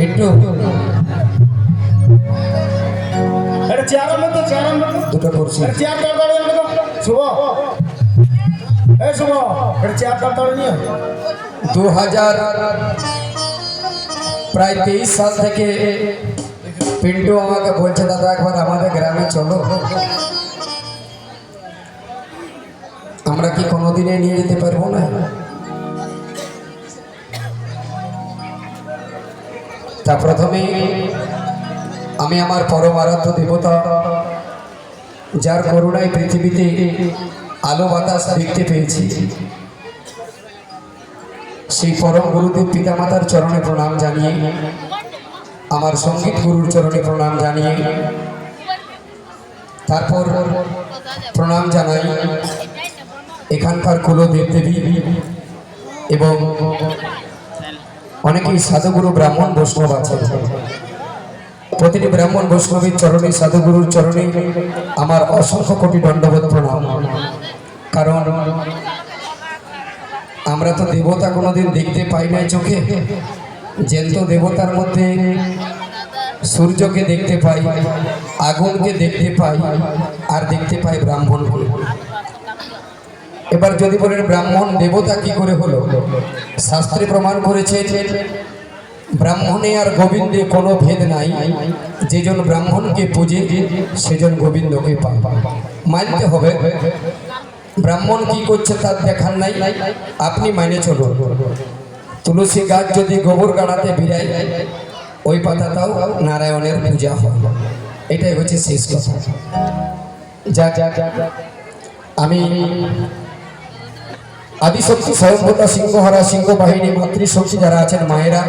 একটু দুটো করছি শুভ এই শুভ চেয়ার 2023 সাল থেকে পিন্টু আমাকে বলছে দাদা একবার আমাদের গ্রামে চলো। আমরা কি কোনোদিনে নিয়ে যেতে পারবো না? তা প্রথমে আমি আমার পরম আরাধ্য দেবতা, যার করুণায় পৃথিবীতে আলো বাতাস দেখতে পেয়েছি, সেই পরম গুরুদেব পিতামাতার চরণে প্রণাম জানিয়ে, আমার সঙ্গীত গুরুর চরণে প্রণাম জানিয়ে, তারপর প্রণাম জানাই এখানকার কুল দেবদেবী এবং অনেকেই সাধুগুরু ব্রাহ্মণ বৈষ্ণব আছে। প্রতিটি ব্রাহ্মণ বৈষ্ণবীর চরণে, সাধুগুরুর চরণে আমার অসংখ্য কোটি দণ্ডবোধ প্রণাম। কারণ আমরা তো দেবতা কোনোদিন দেখতে পাই নাই চোখে। জ্যান্ত দেবতার মধ্যে সূর্যকে দেখতে পাই, আগুনকে দেখতে পাই, আর দেখতে পাই ব্রাহ্মণকে। এবার যদি বলেন ব্রাহ্মণ দেবতা কি করে হলো, শাস্ত্রে প্রমাণ করেছে ব্রাহ্মণে আর গোবিন্দে কোনো ভেদ নাই। যেজন ব্রাহ্মণকে পূজে সেজন গোবিন্দকে পায়। মানতে হবে ব্রাহ্মণ কি করছে তার দেখার নাই, আপনি মানে চলুন। তুলসী গাছ যদি গোবর গাড়াতে বিরায়, ওই পাতাটাও নারায়ণের পূজা হয়। এটাই হচ্ছে শেষ কথা। যা যা আমি আদিশক্তি স্বয়ংভূতা সিংহহারা সিংহ বাহিনী মাতৃশক্তি যারা আছেন মায়েরা,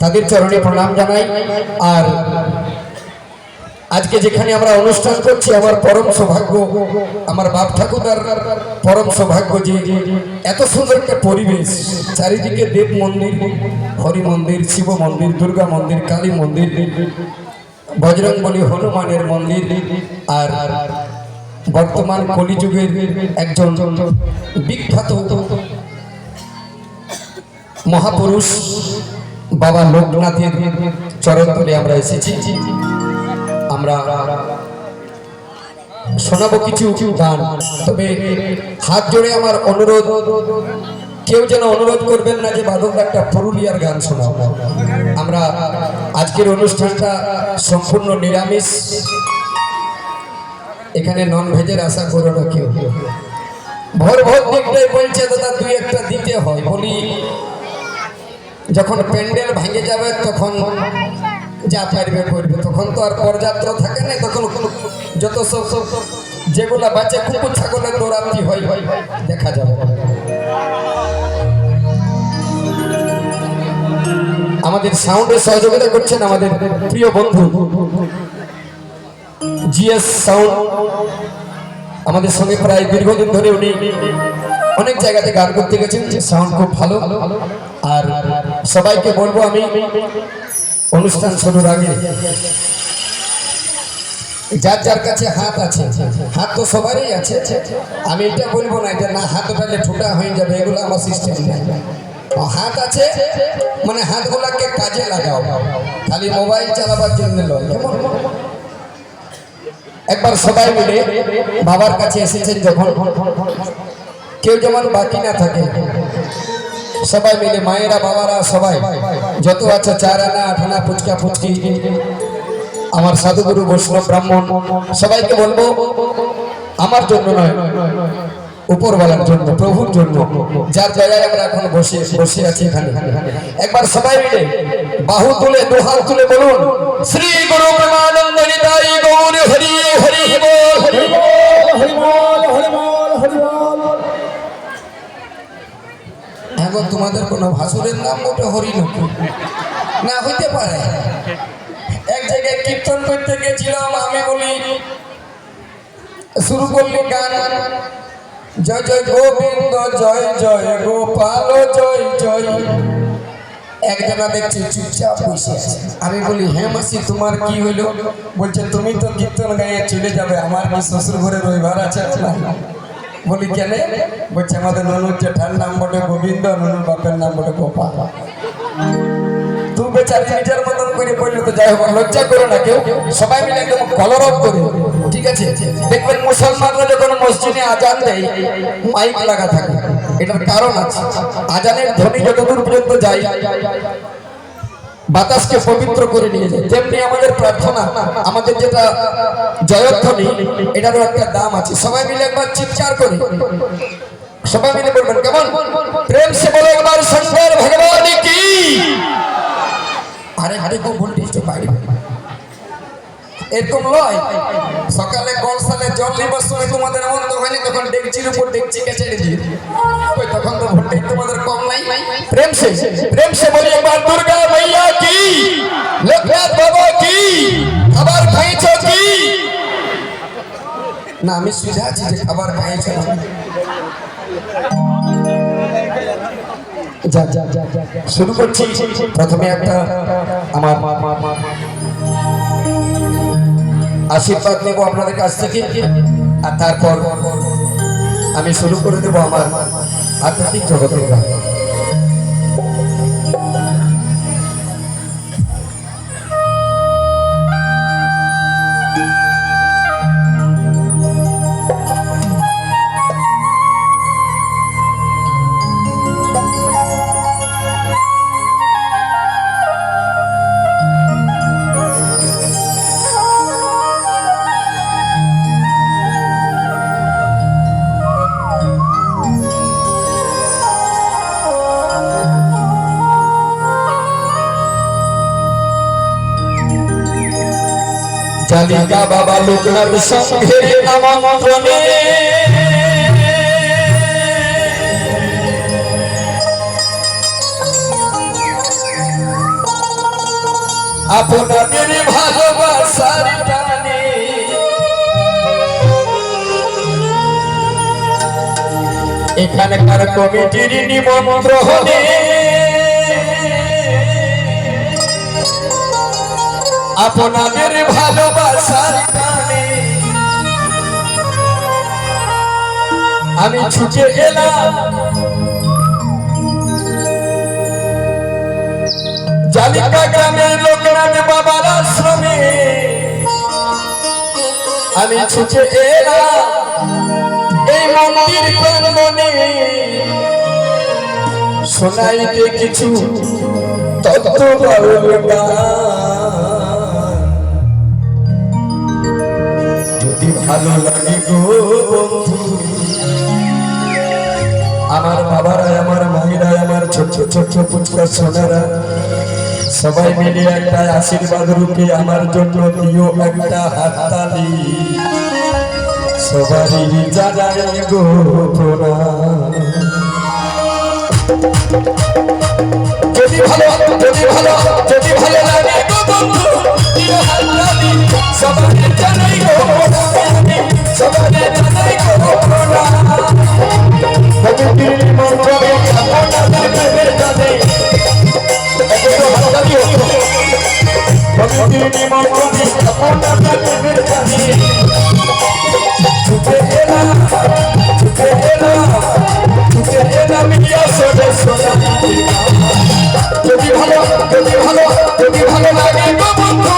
তাদের চরণে প্রণাম জানাই। আর আজকে যেখানে আমরা অনুষ্ঠান করছি, আমার পরম সৌভাগ্য, আমার বাপ ঠাকুরদার পরম সৌভাগ্য যে এত সুন্দর একটা পরিবেশ, চারিদিকে দেব মন্দির, হরি মন্দির, শিব মন্দির, দুর্গা মন্দির, কালী মন্দির, বজরংবলী হনুমানের মন্দির, আর বর্তমান কলিযুগের একজন বিখ্যাত মহাপুরুষ বাবা লোকনাথের চরণতলে আমরা এসেছি। আমরা শোনাবো কিছু গান, তবে হাত জোড়ে আমার অনুরোধ, কেউ যেন অনুরোধ করবেন না যে বাদক একটা পুরুলিয়ার গান শোনাবো। আমরা আজকের অনুষ্ঠানটা সম্পূর্ণ নিরামিষ, এখানে নন ভেজের আশা করো না কেউ। ভোর ভোর দিকটাই বলছে দাদা দুই একটা দিতে হয়। বলি যখন প্যান্ডেল ভেঙে যাবে তখন যা পারবে করবে, তখন তো আর পরযাত্র থাকে না। তখন যত সব যেগুলা বাচ্চা কুকুর ছাগলের দৌড়াতি হয় দেখা যাবে। আমাদের সাউন্ডে সহযোগিতা করছেন আমাদের প্রিয় বন্ধু জিএস সাউন্ড। আমাদের সঙ্গে প্রায় দীর্ঘদিন ধরে উনি অনেক জায়গাতে গান করতে গেছেন, সাউন্ড খুব ভালো। আর সবাইকে বলবো আমি অনুষ্ঠান শুরুর আগে, যার যার কাছে হাত আছে, হাত তো সবারই আছে, আমি এটা বলবো না যে না হাত উঠালে ঠোঁটা হয়ে যাবে, এগুলো আমার সিস্টেম নাই। হাত আছে মানে হাতগুলাকে কাজে লাগাও, খালি মোবাইল চালাবার জন্য নয়। কেমন একবার সবাই মিলে বাবার কাছে এসেছেন যখন, কেউ যেমন বাকি না থাকে, সবাই মিলে মায়েরা বাবারা সবাই যত আছে, 4 আনা 8 আনা ফুচকা ফুচকি, আমার সাধুগুরু বৈষ্ণব ব্রাহ্মণ সবাইকে বলবো আমার জন্য নয়, উপরওয়ালার জন্য, প্রভুর জন্য, যার জায়গায় আমরা এখন বসে আছি এখানে। একবার সবাই মিলে বাহু তুলে দুহাত তুলে বলুন শ্রী গুরু প্রেমানন্দ নিতাই গৌর হরি হরি বল, হরি বল, হরি বল, হরি বল, হরি বল। এখন তোমাদের কোন ভাসুরের নাম মোটে হরি না হইতে পারে। এক জায়গায় কীর্তন করতে গেছিলাম, আমি বলি শুরু করলি গান, জয় জয় গোবিন্দ জয় জয় গোপাল জয় জয়, একজনা দেখছি চুপচাপ বসে আছে। আমি বলি হ্যাঁ মাসি তোমার কি হইলো? বলছে তুমি তো কীর্তন গায়ে চলে যাবে, আমার কি শ্বশুর ঘরে রবিবার আছে না? বলি কেন? বলছে আমাদের ননুর জেঠার নাম বটে গোবিন্দ, ননুর বাপের নাম বটে গোপাল। তুই বেচারি নিজের মতন করে বললো তো যাই হোক, লজ্জা করো না কেউ, সবাই মিলে একদম কলরব করে, ঠিক আছে? দেখবেন মুসলমানরা যখন মসজিদে আজান দেয় মাইক লাগা থাকে, এটার কারণ আছে। আজানের ধ্বনি যতদূর পর্যন্ত যায় বাতাসকে পবিত্র করে নিয়ে যায়, তেমনি আমাদের প্রার্থনা, আমাদের যেটা জয়ধ্বনি, এটারও একটা দাম আছে। সবাই মিলে একবার চিৎকার করে সবাই মিলে বলবেন কেমন? প্রেম সে বলে একবার শঙ্কর ভগবান কি। আরে আরে খুব ভোল্টেজ তো বাইরে এরকম লয়। সকালে কলসালে জল নিবার সময় তোমাদের এমন তো হয়নি তখন ডেকচির উপর ডেকচিকে ছেড়ে দিয়ে ওই তখন তো ভোল্টেজ তোমাদের কম নাই। প্রেম সে বলি একবার দুর্গা মাইয়া কি, লোকনাথ বাবা কি, খাবার খাইছো কি? না আমি সুঝা আছি যে খাবার খাইছো না। যা যা যা শুরু করছি। প্রথমে একটা আমার আশীর্বাদ নেব আপনাদের কাছ থেকে, আর তারপর আমি শুরু করে দেবো আমার আধ্যাত্মিক জগতের গান। জালিকা বাবা লোকনাথ সঙ্গে আমন্ত্রণে আপনাদের ভালোবাসার টানে এখানকার কমিটির নিমন্ত্রণে আপনাদের ভালোবাসার টানে আমি ছুটে এলাম জালিকা গ্রামের লোকনাথ বাবার আশ্রমে। আমি ছুটে এলাম এই মন্দির প্রাঙ্গণে, শোনাইতে কিছু তত্ত্ব যদি ভালো লাগে গো বন্ধু, আমার বাবারা, আমার মায়েরা, আমার ছোট ছোট পুচকা সোনারা, সবাই মিলে একটা আশীর্বাদ রূপে আমার জন্য দিও একটা হাততালি। সবারই জানাই গো প্রণাম। যদি ভালো লাগে গো বন্ধু দিও হাততালি। সবারই জানাই গো প্রণাম, সবারই জানাই গো প্রণাম। কমিটির মন্ত্রণে আপনাদের প্রেমের গানে একটু হাততালি হতো। কমিটির মন্ত্রণে আপনাদের প্রেমের গানে ছুটে এলাম মিয়া সোজা সোজা। যদি ভালো লাগে গো বন্ধু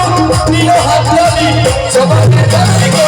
দিও হাততালি। সবাই জানাই গো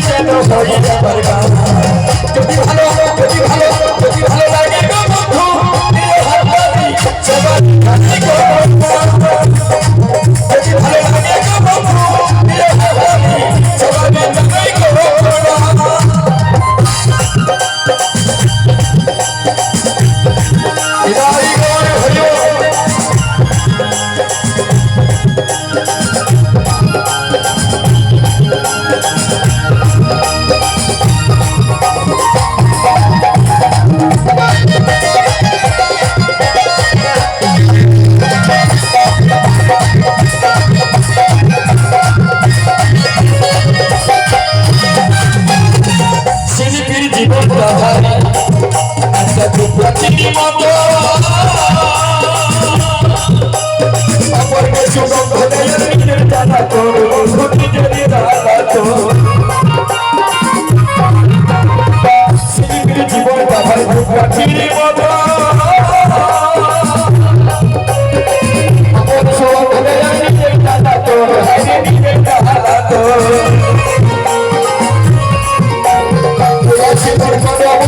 যেন হয়ে যাবার গান। যদি ভালো লাগে গো বন্ধু, প্রিয় হাততালি সবার কাছে গো।